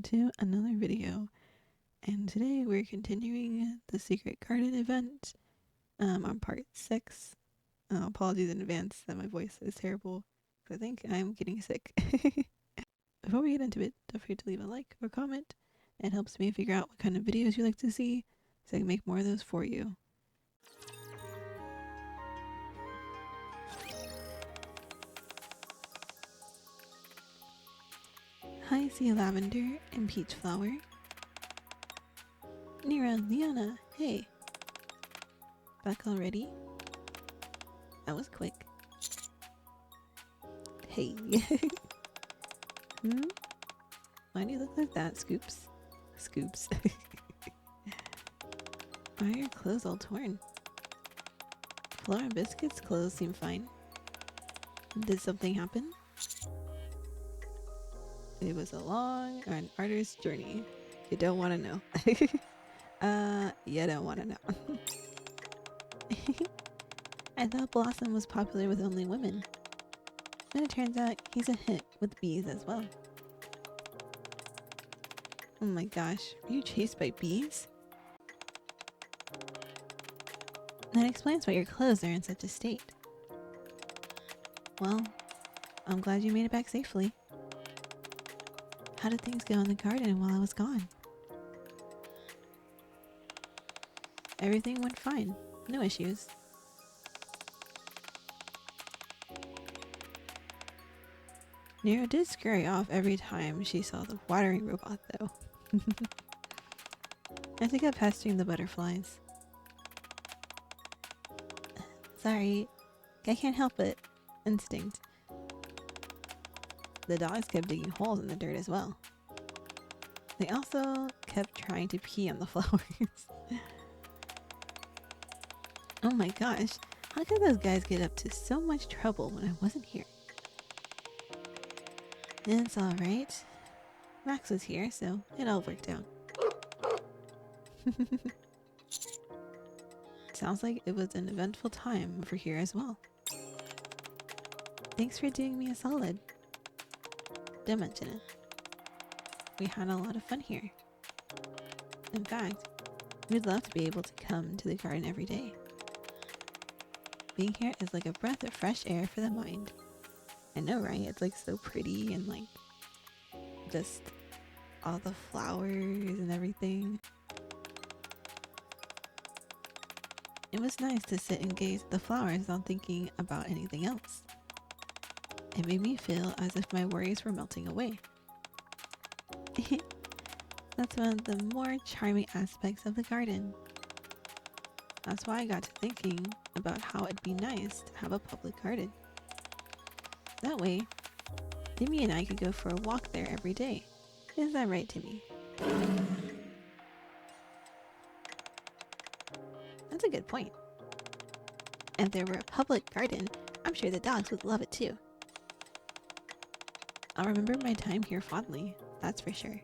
welcome to another video. And today we're continuing the Secret Garden event on part 6. Apologies in advance that my voice is terrible, because I think I'm getting sick. Before we get into it, don't forget to leave a like or comment. It helps me figure out what kind of videos you like to see, so I can make more of those for you. Hi, Sea Lavender and Peach Flower. Nira, Liana, hey. Back already? That was quick. Hey. Why do you look like that, Scoops? Scoops. Why are your clothes all torn? Flora and Biscuit's clothes seem fine. Did something happen? It was a long and arduous journey. You don't want to know. You don't want to know. I thought Blossom was popular with only women. But it turns out he's a hit with bees as well. Oh my gosh, were you chased by bees? That explains why your clothes are in such a state. Well, I'm glad you made it back safely. How did things go in the garden while I was gone? Everything went fine. No issues. Nero did scurry off every time she saw the watering robot, though. As I kept pestering the butterflies. Sorry, I can't help it. Instinct. The dogs kept digging holes in the dirt as well. They also kept trying to pee on the flowers. Oh my gosh, how could those guys get up to so much trouble when I wasn't here? It's alright. Max was here, so it all worked out. Sounds like it was an eventful time over here as well. Thanks for doing me a solid. Don't mention it. We had a lot of fun here. In fact, we'd love to be able to come to the garden every day. Being here is like a breath of fresh air for the mind. I know, right? It's like so pretty and like just all the flowers and everything. It was nice to sit and gaze at the flowers without thinking about anything else. It made me feel as if my worries were melting away. That's one of the more charming aspects of the garden. That's why I got to thinking about how it'd be nice to have a public garden. That way, Timmy and I could go for a walk there every day. Is that right, Timmy? That's a good point. If there were a public garden, I'm sure the dogs would love it too. I'll remember my time here fondly, that's for sure.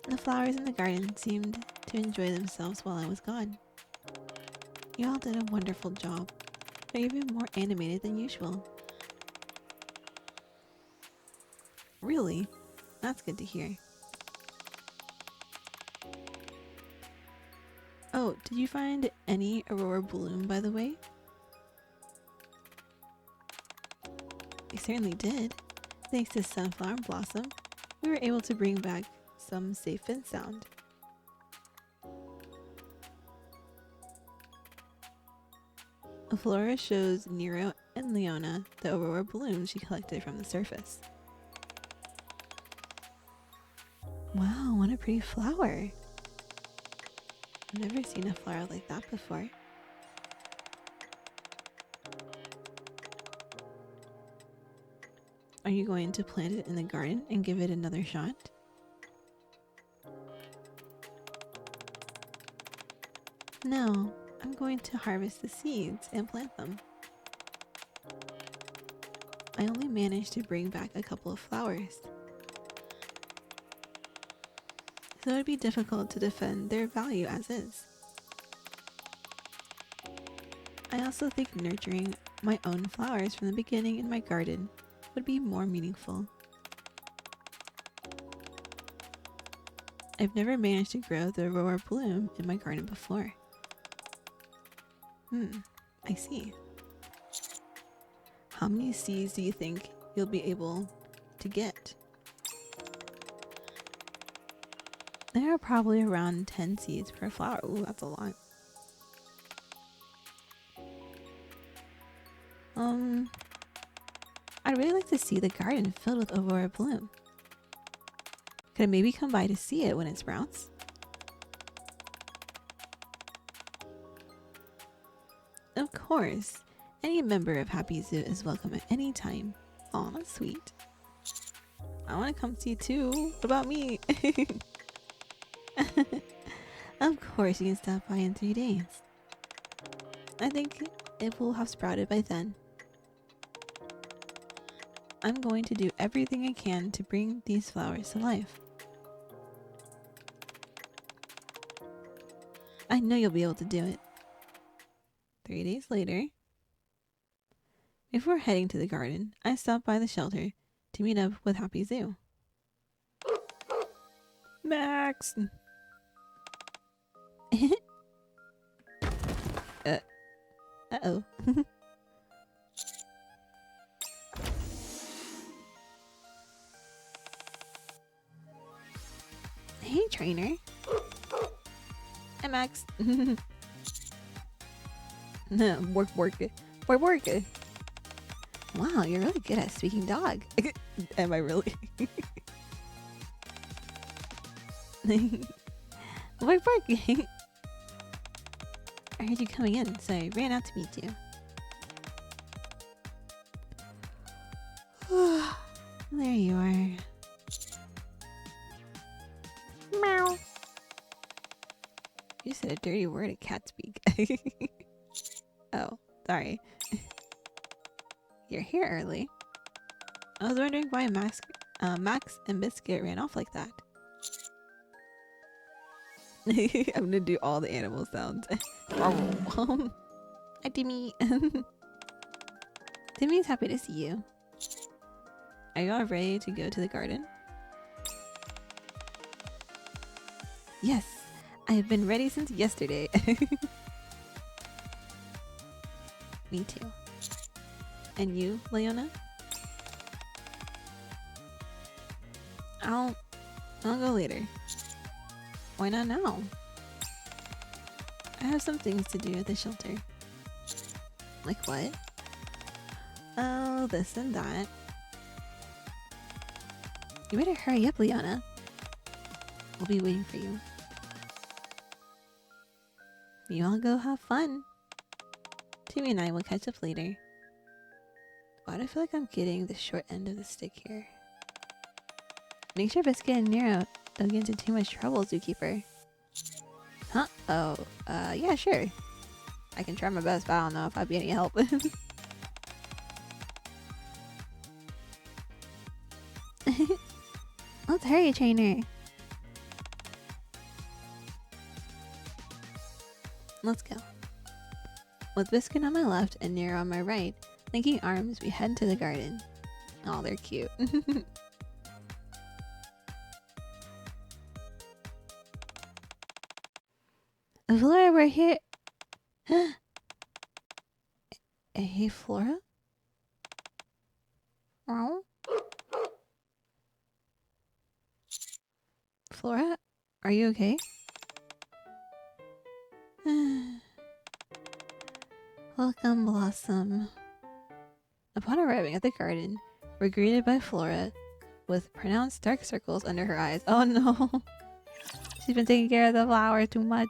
The flowers in the garden seemed to enjoy themselves while I was gone. You all did a wonderful job. They're even more animated than usual. Really? That's good to hear. Oh, did you find any Aurora Bloom, by the way? I certainly did. Thanks to Sunflower Blossom, we were able to bring back some safe and sound. Flora shows Nero and Leona the Aurora Bloom she collected from the surface. Wow, what a pretty flower! I've never seen a flower like that before. Are you going to plant it in the garden and give it another shot? No, I'm going to harvest the seeds and plant them. I only managed to bring back a couple of flowers. So it would be difficult to defend their value as is. I also think nurturing my own flowers from the beginning in my garden would be more meaningful. I've never managed to grow the Aurora Bloom in my garden before. I see. How many seeds do you think you'll be able to get? There are probably around 10 seeds per flower. Ooh, that's a lot. I'd really like to see the garden filled with Aurora Bloom. Could I maybe come by to see it when it sprouts? Of course. Any member of Happy Zoo is welcome at any time. Aw, that's sweet. I want to come see too. What about me? Of course you can stop by in 3 days. I think it will have sprouted by then. I'm going to do everything I can to bring these flowers to life. I know you'll be able to do it. 3 days later, before heading to the garden, I stopped by the shelter to meet up with Happy Zoo. Max! Uh-oh. Hey, trainer. Hi, Max. Work. Wow, you're really good at speaking dog. Am I really? Work. I heard you coming in, so I ran out to meet you. There you are. Meow. You said a dirty word at cat speak. Oh, sorry. You're here early. I was wondering why Max and Biscuit ran off like that. I'm gonna do all the animal sounds. Hi, Timmy. Timmy's happy to see you. Are you all ready to go to the garden? Yes, I have been ready since yesterday. Me too. And you, Leona? I'll go later. Why not now? I have some things to do at the shelter. Like what? Oh, this and that. You better hurry up, Leona. We'll be waiting for you. You all go have fun. Timmy and I will catch up later. Why do I feel like I'm getting the short end of the stick here? Make sure Biscuit and Nero don't get into too much trouble, Zookeeper. Huh? Oh, yeah, sure. I can try my best, but I don't know if I'd be any help. Let's hurry, trainer. Let's go. With Biscuit on my left and Nero on my right, linking arms, we head to the garden. Oh, they're cute. Flora, we're here. Hey, Flora? Oh? Flora, are you okay? Welcome, Blossom. Upon arriving at the garden, we're greeted by Flora with pronounced dark circles under her eyes. Oh no! She's been taking care of the flower too much.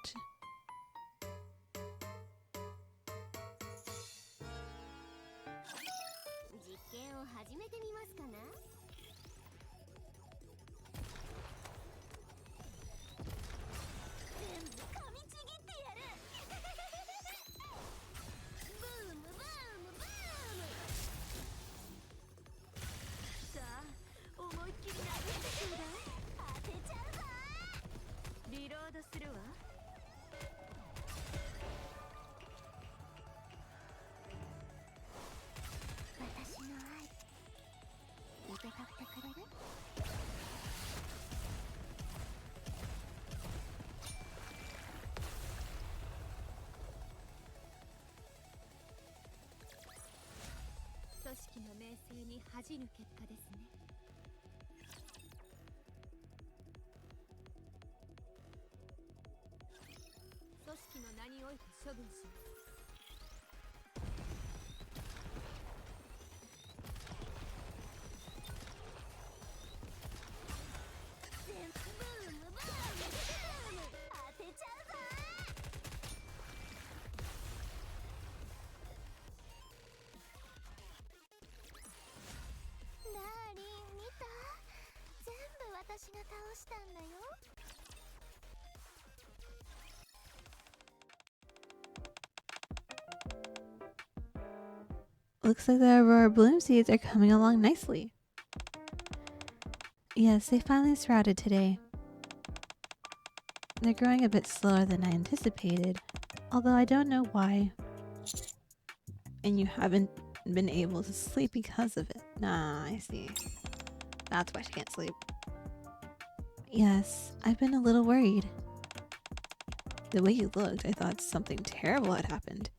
Looks like the Aurora Bloom seeds are coming along nicely. Yes, they finally sprouted today. They're growing a bit slower than I anticipated, although I don't know why. And you haven't been able to sleep because of it. Nah, I see. That's why she can't sleep. Yes, I've been a little worried. The way you looked, I thought something terrible had happened.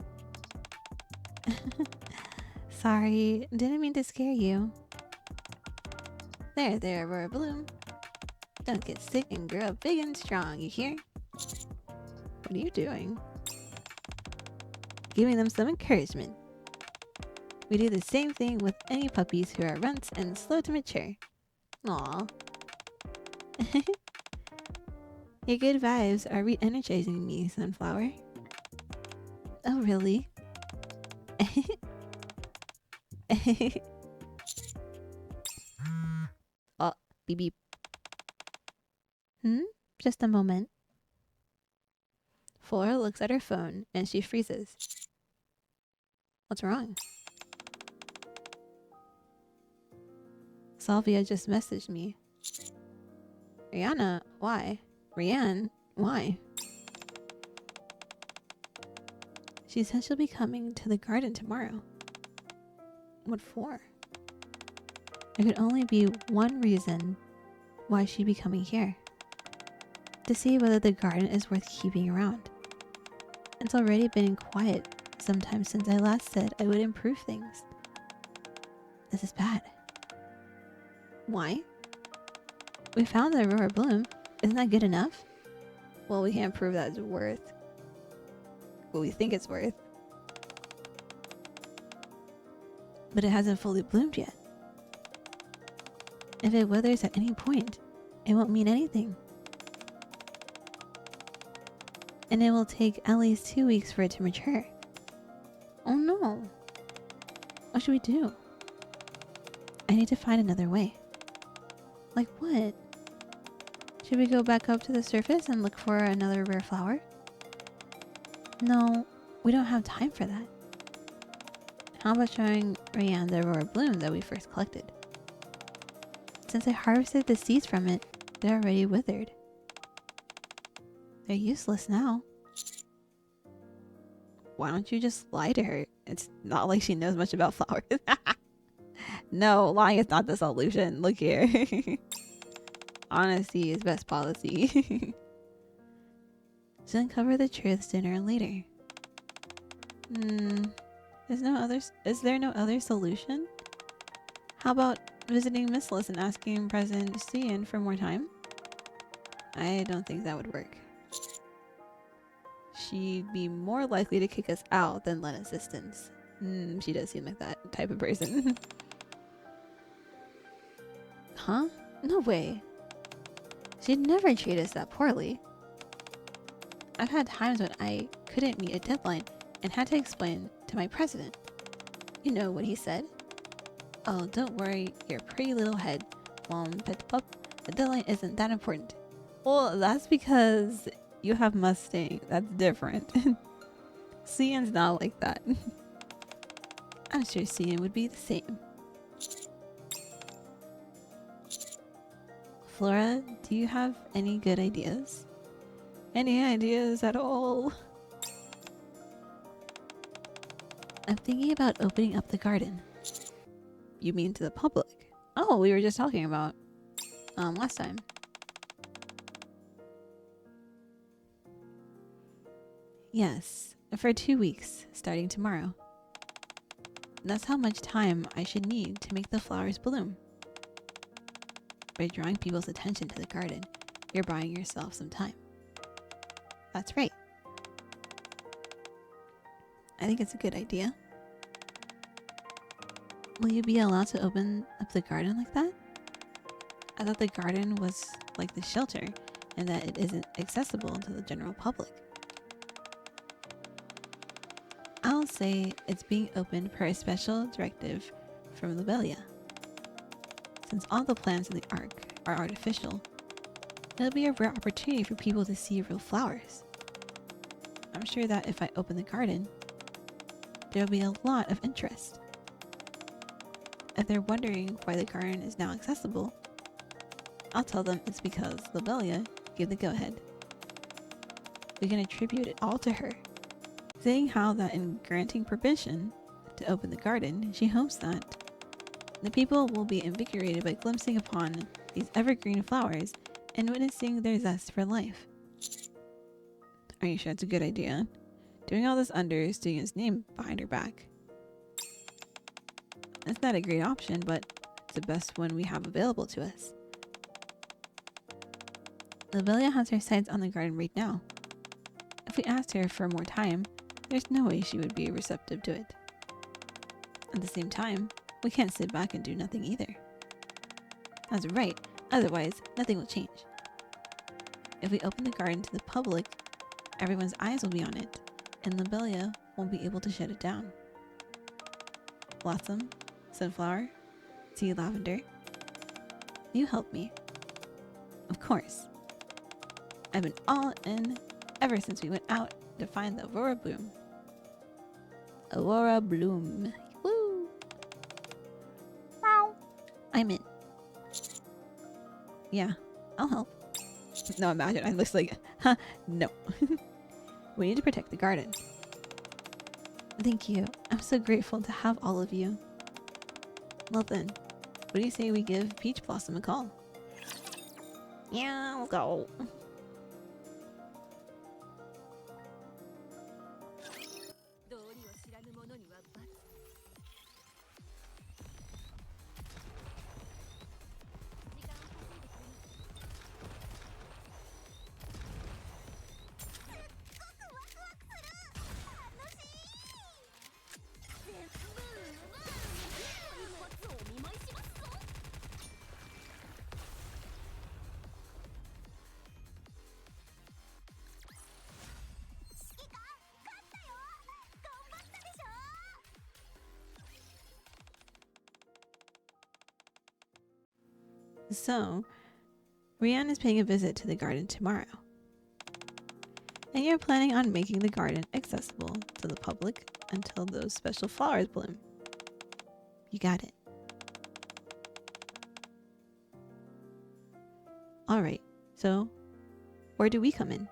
Sorry, didn't mean to scare you. There, Aurora Bloom. Don't get sick and grow up big and strong, you hear? What are you doing? Giving them some encouragement. We do the same thing with any puppies who are runts and slow to mature. Aww. Your good vibes are re-energizing me, Sunflower. Oh, really? Oh, beep beep. Just a moment. Flora looks at her phone and she freezes. What's wrong? Salvia just messaged me. Rihanna, why? Rianne, why? She said she'll be coming to the garden tomorrow. What for? There could only be one reason why she'd be coming here. To see whether the garden is worth keeping around. It's already been quiet sometime since I last said I would improve things. This is bad. Why? We found the Aurora Bloom. Isn't that good enough? Well, we can't prove that it's worth what we think it's worth. But it hasn't fully bloomed yet. If it withers at any point, it won't mean anything. And it will take at least 2 weeks for it to mature. Oh no. What should we do? I need to find another way. Like what? Should we go back up to the surface and look for another rare flower? No, we don't have time for that. How about showing Rianne the Aurora Bloom that we first collected? Since I harvested the seeds from it, they're already withered. They're useless now. Why don't you just lie to her? It's not like she knows much about flowers. No, lying is not the solution. Look here. Honesty is best policy. She'll uncover the truth sooner or later. Is there no other solution? How about visiting Missless and asking President Cian for more time? I don't think that would work. She'd be more likely to kick us out than lend assistance. She does seem like that type of person. Huh? No way. She'd never treat us that poorly. I've had times when I couldn't meet a deadline and had to explain to my president. You know what he said? Oh, don't worry your pretty little head, Mom Pet Pup. The deadline isn't that important. Well, that's because you have Mustang. That's different. Cian's not like that. I'm sure Cian would be the same. Flora, do you have any good ideas? Any ideas at all? I'm thinking about opening up the garden. You mean to the public? Oh, we were just talking about last time. Yes, for 2 weeks, starting tomorrow. That's how much time I should need to make the flowers bloom. By drawing people's attention to the garden, you're buying yourself some time. That's right. I think it's a good idea. Will you be allowed to open up the garden like that? I thought the garden was like the shelter and that it isn't accessible to the general public. I'll say it's being opened per a special directive from Lobelia. Since all the plants in the Ark are artificial, it'll be a rare opportunity for people to see real flowers. I'm sure that if I open the garden, there'll be a lot of interest. If they're wondering why the garden is now accessible, I'll tell them it's because Lobelia gave the go-ahead. We can attribute it all to her, saying how that in granting permission to open the garden, she hopes that the people will be invigorated by glimpsing upon these evergreen flowers and witnessing their zest for life. Are you sure it's a good idea? Doing all this under Studio's name behind her back. It's not a great option, but it's the best one we have available to us. Lobelia has her sights on the garden right now. If we asked her for more time, there's no way she would be receptive to it. At the same time, we can't sit back and do nothing either. That's right, otherwise nothing will change. If we open the garden to the public, everyone's eyes will be on it, and Lobelia won't be able to shut it down. Blossom, Sunflower, Tea Lavender, you help me. Of course. I've been all in ever since we went out to find the Aurora Bloom. Aurora Bloom. Woo! Wow. I'm in. Yeah, I'll help. No, imagine I look like, no. We need to protect the garden. Thank you. I'm so grateful to have all of you. Well then, what do you say we give Peach Blossom a call? Yeah, we'll go. So, Rianne is paying a visit to the garden tomorrow. And you're planning on making the garden accessible to the public until those special flowers bloom. You got it. Alright, so where do we come in?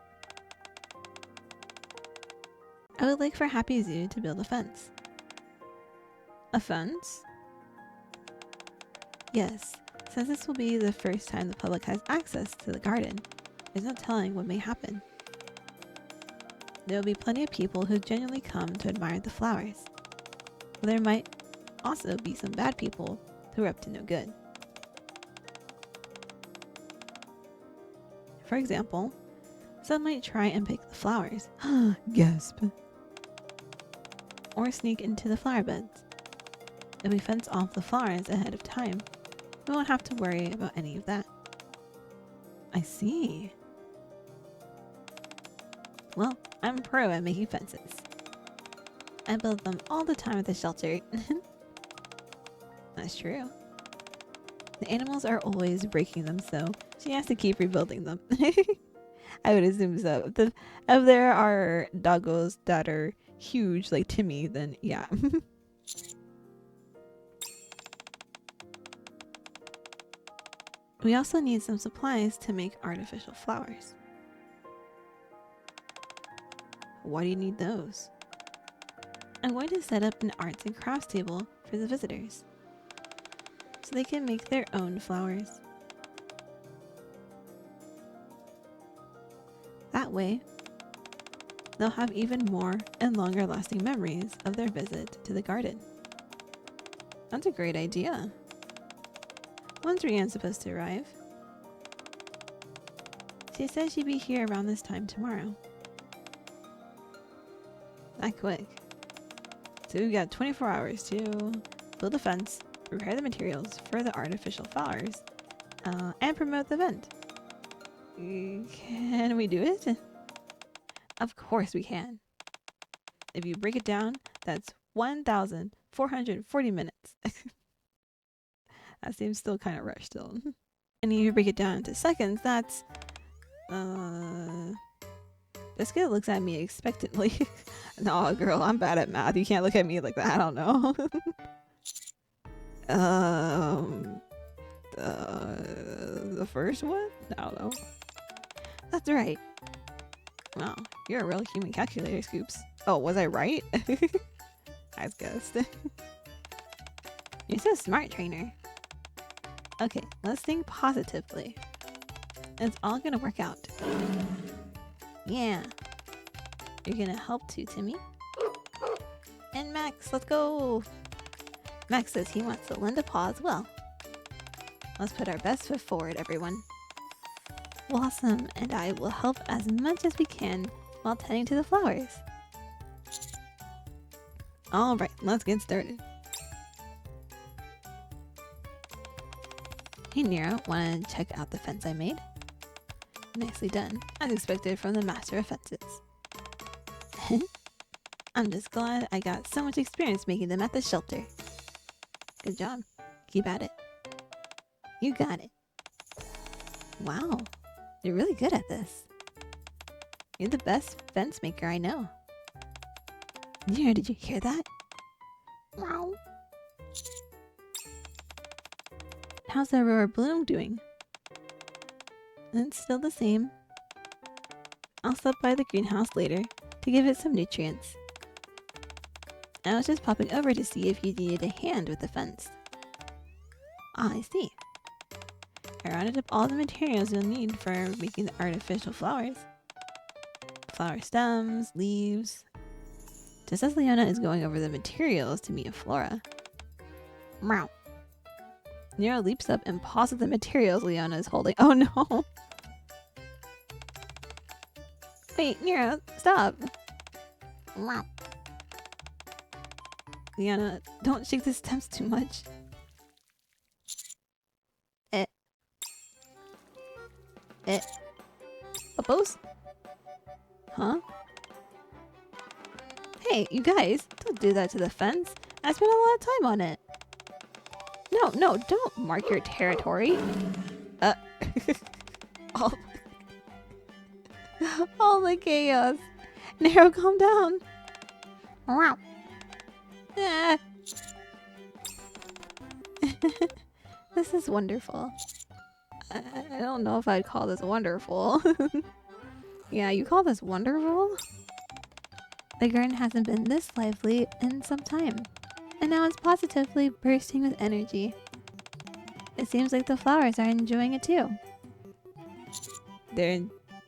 I would like for Happy Zoo to build a fence. A fence? Yes. Since this will be the first time the public has access to the garden, there's no telling what may happen. There will be plenty of people who genuinely come to admire the flowers, but there might also be some bad people who are up to no good. For example, some might try and pick the flowers, gasp, or sneak into the flower beds. If we fence off the flowers ahead of time, we won't have to worry about any of that. I see. Well, I'm pro at making fences. I build them all the time at the shelter. That's true. The animals are always breaking them, so she has to keep rebuilding them. I would assume so. If there are doggos that are huge like Timmy, then yeah. We also need some supplies to make artificial flowers. Why do you need those? I'm going to set up an arts and crafts table for the visitors, so they can make their own flowers. That way, they'll have even more and longer lasting memories of their visit to the garden. That's a great idea. When's Rianne supposed to arrive? She said she'd be here around this time tomorrow. That quick. So we've got 24 hours to build a fence, prepare the materials for the artificial flowers, and promote the event. Can we do it? Of course we can. If you break it down, that's 1,440 minutes. That seems still kind of rushed still. And if you break it down into seconds, that's... Biscuit looks at me expectantly. No, girl, I'm bad at math. You can't look at me like that. I don't know. The first one? I don't know. That's right. Wow, you're a real human calculator, Scoops. Oh, was I right? I guessed. You're so smart, trainer. Okay, let's think positively. It's all gonna work out. Yeah. You're gonna help too, Timmy. And Max, let's go! Max says he wants to lend a paw as well. Let's put our best foot forward, everyone. Blossom and I will help as much as we can while tending to the flowers. Alright, let's get started. Hey Nero, wanna check out the fence I made? Nicely done, as expected from the master of fences. I'm just glad I got so much experience making them at the shelter. Good job. Keep at it. You got it. Wow, you're really good at this. You're the best fence maker I know. Nero, did you hear that? Wow. How's the Aurora Bloom doing? It's still the same. I'll stop by the greenhouse later to give it some nutrients. I was just popping over to see if you needed a hand with the fence. Ah, I see. I rounded up all the materials you'll need for making the artificial flowers. Flower stems, leaves. Just as Leona is going over the materials to meet Flora. Meow. Nero leaps up and paws at the materials Leona is holding. Oh no! Wait, Nero, stop! Meow. Leona, don't shake the stems too much. Oppose? Huh? Hey, you guys, don't do that to the fence. I spent a lot of time on it. No, don't mark your territory. All the chaos. Nero, calm down. Wow. This is wonderful. I don't know if I'd call this wonderful. Yeah, you call this wonderful? The garden hasn't been this lively in some time, and now it's positively bursting with energy. It seems like the flowers are enjoying it too. They're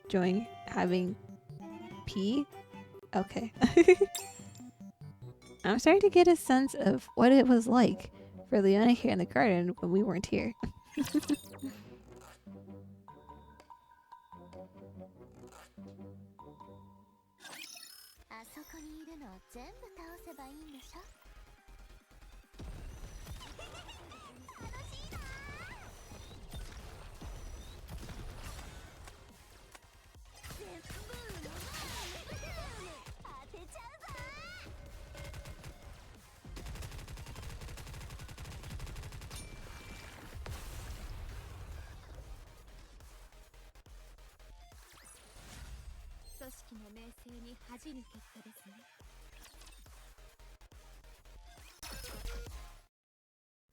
enjoying having pee? Okay. I'm starting to get a sense of what it was like for Leona here in the garden when we weren't here.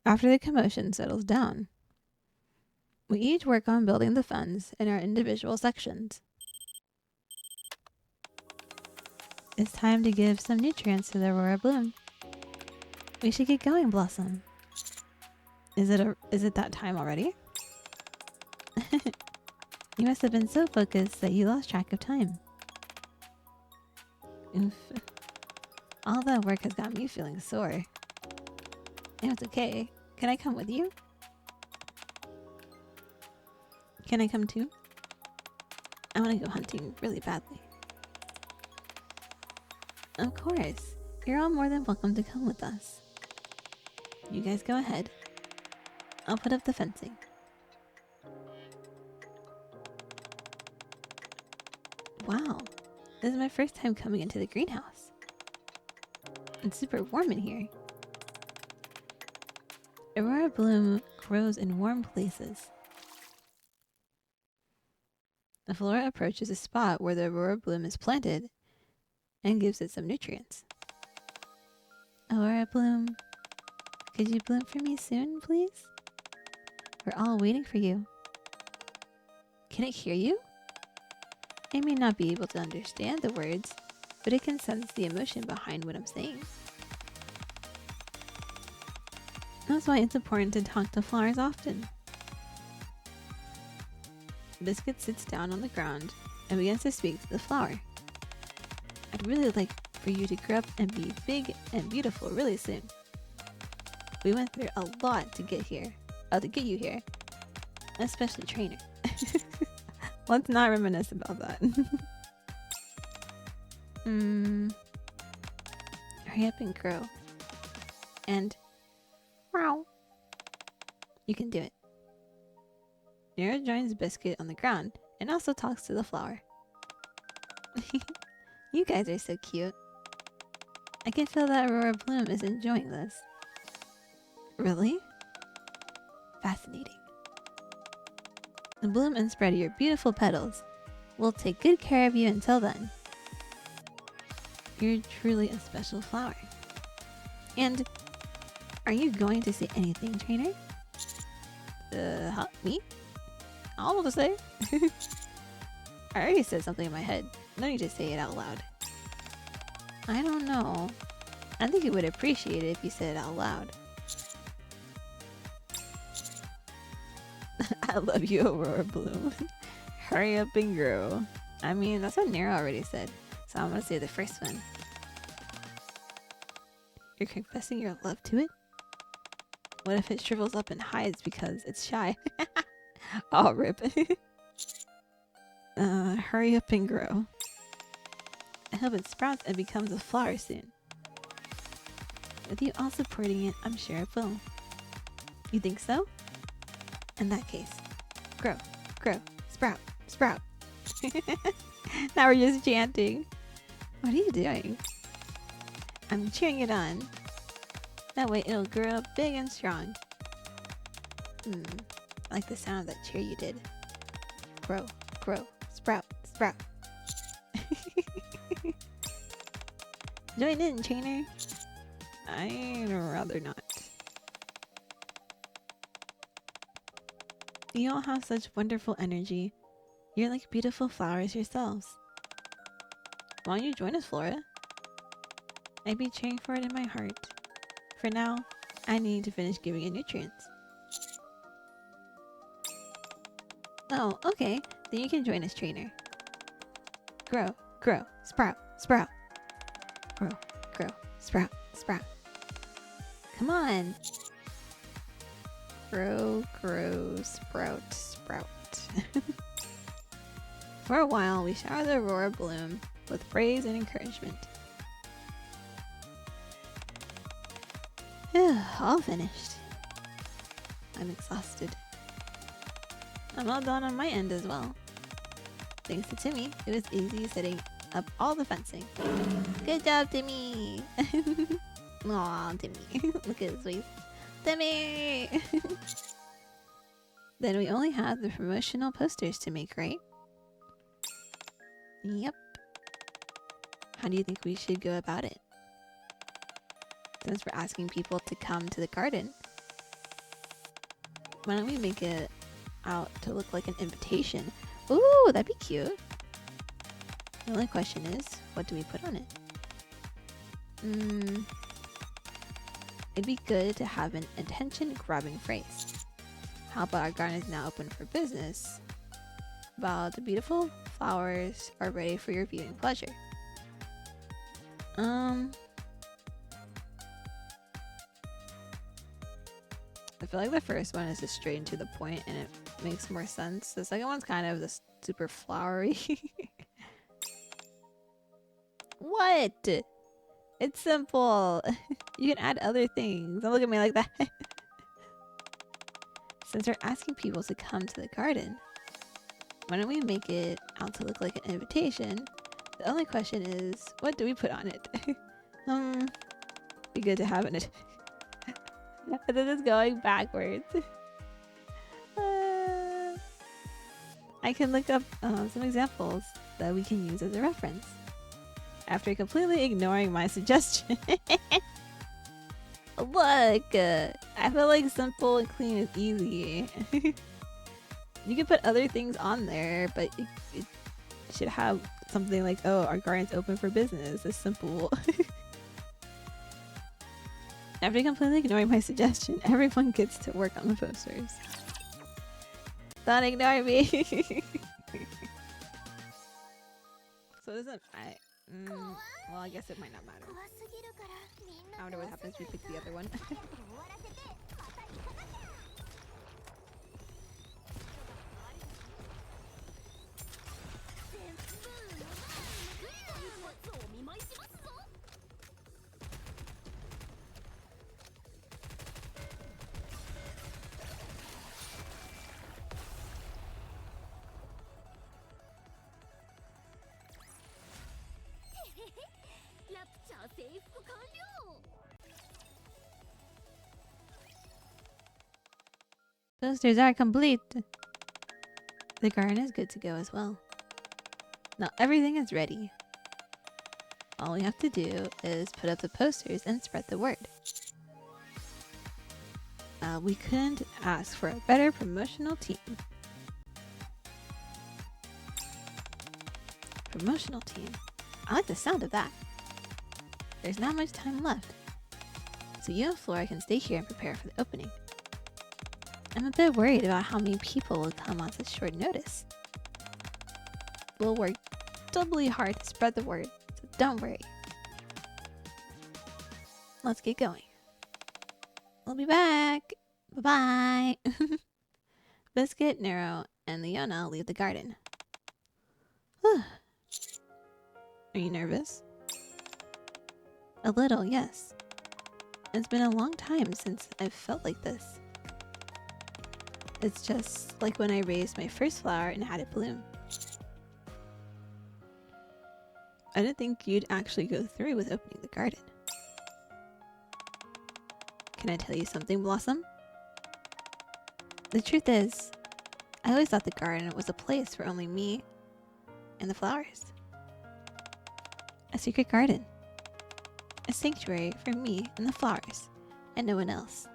After the commotion settles down, we each work on building the funds in our individual sections. It's time to give some nutrients to the Aurora Bloom. We should get going, Blossom. Is it that time already? You must have been so focused that you lost track of time. Oof. All that work has got me feeling sore. It's okay. Can I come with you? Can I come too? I want to go hunting really badly. Of course. You're all more than welcome to come with us. You guys go ahead. I'll put up the fencing. Wow. This is my first time coming into the greenhouse. It's super warm in here. Aurora bloom grows in warm places. The flora approaches a spot where the aurora bloom is planted and gives it some nutrients. Aurora bloom, could you bloom for me soon, please? We're all waiting for you. Can it hear you? It may not be able to understand the words, but it can sense the emotion behind what I'm saying. That's why it's important to talk to flowers often. Biscuit sits down on the ground and begins to speak to the flower. I'd really like for you to grow up and be big and beautiful really soon. We went through a lot to get here. To get you here. Especially Trainer. Let's not reminisce about that. Hurry up and grow. And meow. You can do it. Nero joins Biscuit on the ground and also talks to the flower. You guys are so cute. I can feel that Aurora Bloom is enjoying this. Really? Fascinating. Bloom and spread your beautiful petals. We'll take good care of you until then. You're truly a special flower. And are you going to say anything, Trainer? Me? I don't know what to say. I already said something in my head. No need to say it out loud. I don't know. I think you would appreciate it if you said it out loud. I love you, Aurora Bloom. Hurry up and grow. I mean, that's what Nero already said, so I'm gonna say the first one. You're confessing your love to it? What if it shrivels up and hides because it's shy? Oh, rip. Hurry up and grow. I hope it sprouts and becomes a flower soon. With you all supporting it, I'm sure it will. You think so? In that case, grow, grow, sprout, sprout. Now we're just chanting. What are you doing? I'm cheering it on. That way it'll grow up big and strong. I like the sound of that cheer you did. Grow, grow, sprout, sprout. Join in, Trainer. I'd rather not. You all have such wonderful energy. You're like beautiful flowers yourselves. Why don't you join us, Flora? I'd be cheering for it in my heart. For now, I need to finish giving it nutrients. Oh, okay. Then you can join us, Trainer. Grow, grow, sprout, sprout. Grow, grow, sprout, sprout. Come on. Grow, grow, sprout, sprout. For a while, we showered the Aurora Bloom with praise and encouragement. All finished. I'm exhausted. I'm all done on my end as well. Thanks to Timmy, it was easy setting up all the fencing. Good job, Timmy! Aw, Timmy. Look at his face. Timmy! Then we only have the promotional posters to make, right? Yep. How do you think we should go about it? Since we're asking people to come to the garden, why don't we make it out to look like an invitation? Ooh, that'd be cute. The only question is, what do we put on it? It'd be good to have an attention-grabbing phrase. How about our garden is now open for business? About the beautiful flowers are ready for your viewing pleasure. I feel like the first one is just straight and to the point and it makes more sense. The second one's kind of just super flowery. What? It's simple. You can add other things. Don't look at me like that. Since we're asking people to come to the garden, why don't we make it out to look like an invitation? The only question is, what do we put on it? Be good to have in it. And then it's going backwards. I can look up some examples that we can use as a reference. After completely ignoring my suggestion. Look! I feel like simple and clean is easy. You can put other things on there, but it should have something like, oh, our garden's open for business. It's simple. After completely ignoring my suggestion, everyone gets to work on the posters. Don't ignore me! So it doesn't... well, I guess it might not matter. I wonder what happens if we pick the other one. Posters are complete. The garden is good to go as well. Now everything is ready. All we have to do is put up the posters and spread the word. We couldn't ask for a better promotional team. Promotional team. I like the sound of that. There's not much time left, so you and Flora can stay here and prepare for the opening. I'm a bit worried about how many people will come on such short notice. We'll work doubly hard to spread the word, so don't worry. Let's get going. We'll be back. Bye-bye. Biscuit, Nero, and Leona leave the garden. Are you nervous? A little, yes. It's been a long time since I've felt like this. It's just like when I raised my first flower and had it bloom. I didn't think you'd actually go through with opening the garden. Can I tell you something, Blossom? The truth is, I always thought the garden was a place for only me and the flowers. A secret garden. A sanctuary for me and the flowers, and no one else.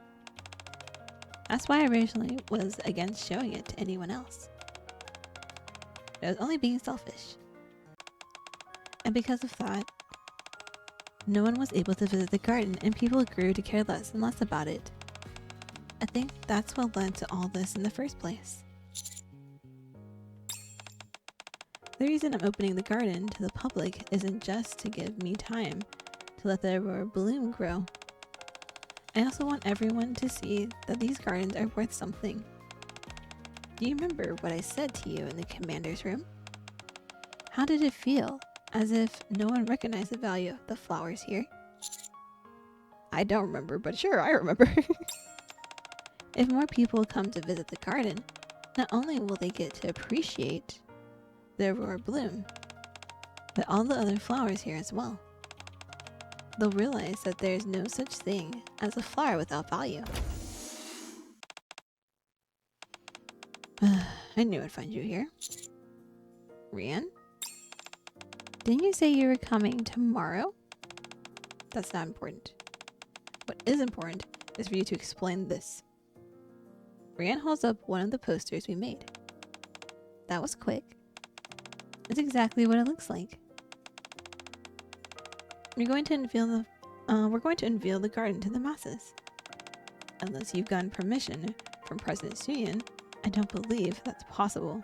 That's why I originally was against showing it to anyone else. I was only being selfish. And because of that, no one was able to visit the garden and people grew to care less and less about it. I think that's what led to all this in the first place. The reason I'm opening the garden to the public isn't just to give me time to let the aurora bloom grow. I also want everyone to see that these gardens are worth something. Do you remember what I said to you in the commander's room? How did it feel? As if no one recognized the value of the flowers here? I don't remember, but sure, I remember. If more people come to visit the garden, not only will they get to appreciate the aurora bloom, but all the other flowers here as well. They'll realize that there's no such thing as a flower without value. I knew I'd find you here. Rian? Didn't you say you were coming tomorrow? That's not important. What is important is for you to explain this. Rian holds up one of the posters we made. That was quick. It's exactly what it looks like. We're going to unveil the garden to the masses. Unless you've gotten permission from President Suyin, I don't believe that's possible.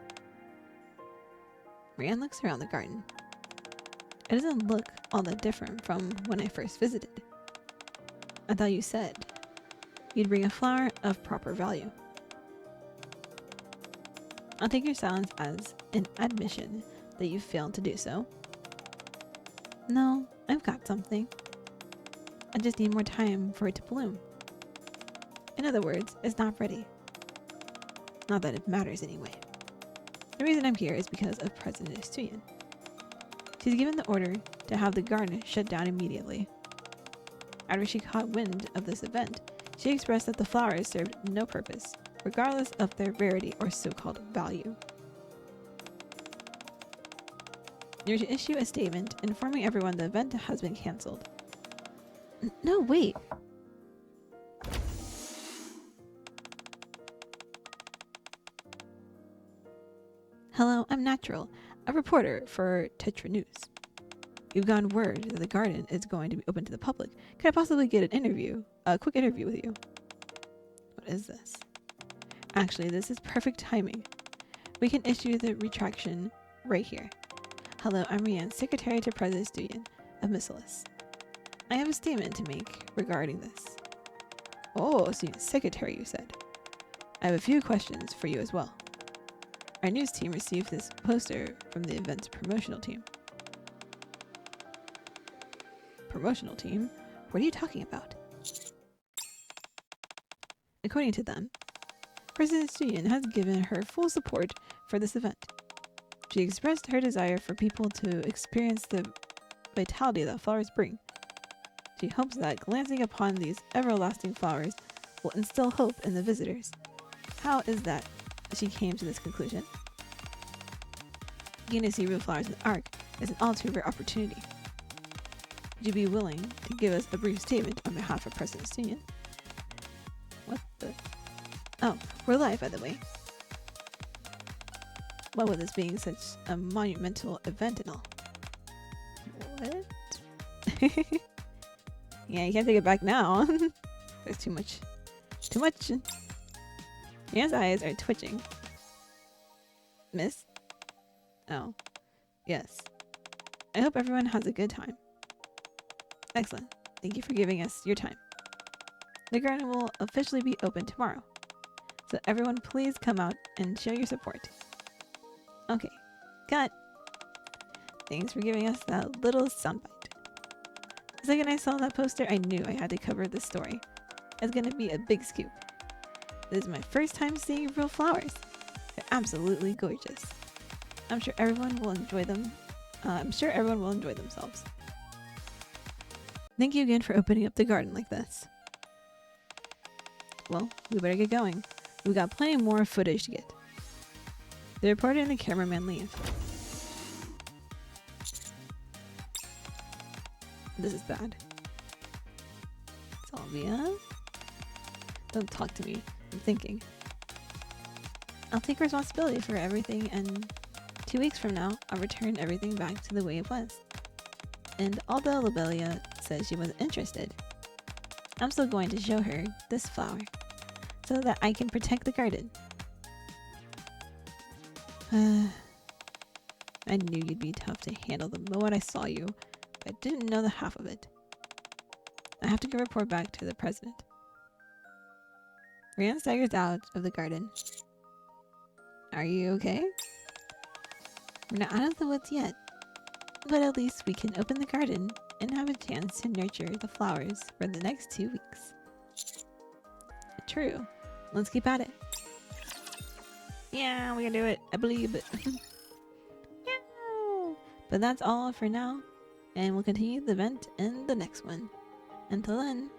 Rian looks around the garden. It doesn't look all that different from when I first visited. I thought you said you'd bring a flower of proper value. I'll take your silence as an admission that you failed to do so. No, I've got something. I just need more time for it to bloom. In other words, it's not ready. Not that it matters anyway. The reason I'm here is because of President Estuyan. She's given the order to have the garden shut down immediately. After she caught wind of this event, she expressed that the flowers served no purpose, regardless of their rarity or so-called value. You're to issue a statement informing everyone the event has been cancelled. No, wait. Hello, I'm Natural, a reporter for Tetra News. You've gotten word that the garden is going to be open to the public. Could I possibly get a quick interview with you? What is this? Actually, this is perfect timing. We can issue the retraction right here. Hello, I'm Rianne, Secretary to President Estuyan of Missilis. I have a statement to make regarding this. Oh, so you're Secretary, you said. I have a few questions for you as well. Our news team received this poster from the event's promotional team. Promotional team? What are you talking about? According to them, President Estuyan has given her full support for this event. She expressed her desire for people to experience the vitality that flowers bring. She hopes that glancing upon these everlasting flowers will instill hope in the visitors. How is that she came to this conclusion? Getting to see real flowers in the Ark is an all too rare opportunity. Would you be willing to give us a brief statement on behalf of President Estuyan? What the? Oh, we're live, by the way. What with this being such a monumental event and all? What? Yeah, you can't take it back now. There's too much. Too much. Rianne's eyes are twitching. Miss? Oh. Yes. I hope everyone has a good time. Excellent. Thank you for giving us your time. The garden will officially be open tomorrow. So everyone please come out and show your support. Okay. Cut. Thanks for giving us that little soundbite. The second I saw that poster, I knew I had to cover this story. It's gonna be a big scoop. This is my first time seeing real flowers. They're absolutely gorgeous. I'm sure everyone will enjoy them. Themselves. Thank you again for opening up the garden like this. Well, we better get going. We've got plenty more footage to get. The reporter and the cameraman leave. This is bad. Salvia? Don't talk to me. I'm thinking. I'll take responsibility for everything, and 2 weeks from now, I'll return everything back to the way it was. And although Lobelia says she wasn't interested, I'm still going to show her this flower so that I can protect the garden. I knew you'd be tough to handle the moment I saw you, but I didn't know the half of it. I have to go report back to the president. Rianne staggers out of the garden. Are you okay? We're not out of the woods yet, but at least we can open the garden and have a chance to nurture the flowers for the next 2 weeks. True. Let's keep at it. Yeah, we can do it. I believe it. Yeah. But that's all for now, and we'll continue the event in the next one. Until then.